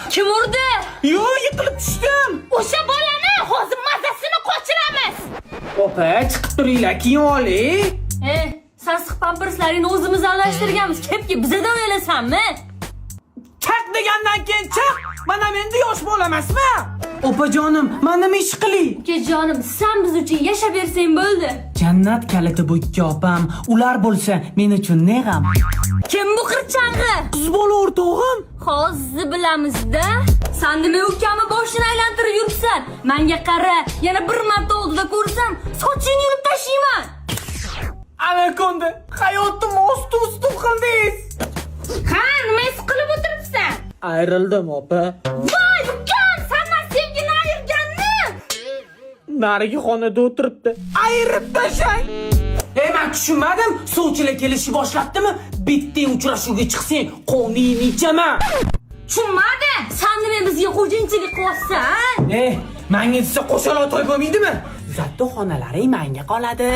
Kim urdi? Yo'q, yiqilib tushdim. O'sha bolani hozir mazasini qochiramiz. Opa, chiqib turinglar, keyin oling. Sassiq pamperslaringni o'zimiz almashtirganmiz. Kepki bizadan o'ylasanmi? Chaq degandan keyin chaq. Mana menda yosh bo'lamasmi? Opajonim, mana nima ish qiling? Ukajonim, sen biz uchun yashab bersang bo'ldi. Jannat kaliti bu ikki opam. Ular bo'lsa, men uchun ne g'am? Kim bu qirchang'i? Qiz bola o'rtog'im. Hozir bilamiz-da. Sen nima ukamni boshini aylantirib yuribsan? Menga qara, yana bir marta oldida ko'rsam, sochingni yulib tashlayman. Anakonda, hayotim osti-usti qildingiz. Ha, nima is qilib o'tiribsan? Ayrildim, opa. Voy, ukam, sendan sevgini ayirganni. Narigi xonada o'tiribdi. Ayirib tashlang. Men tushunmadim. Sovchilar kelishni boshlabdimi? Bitta uchrashuvga chiqsang, qoningni ichaman. Tushunmadim. Sen nima bizga xo'jayinchilik qilyapsan? Menga desa qo'shaloq to'y bo'lmaydimi? Zatto xonalaring menga qoladi.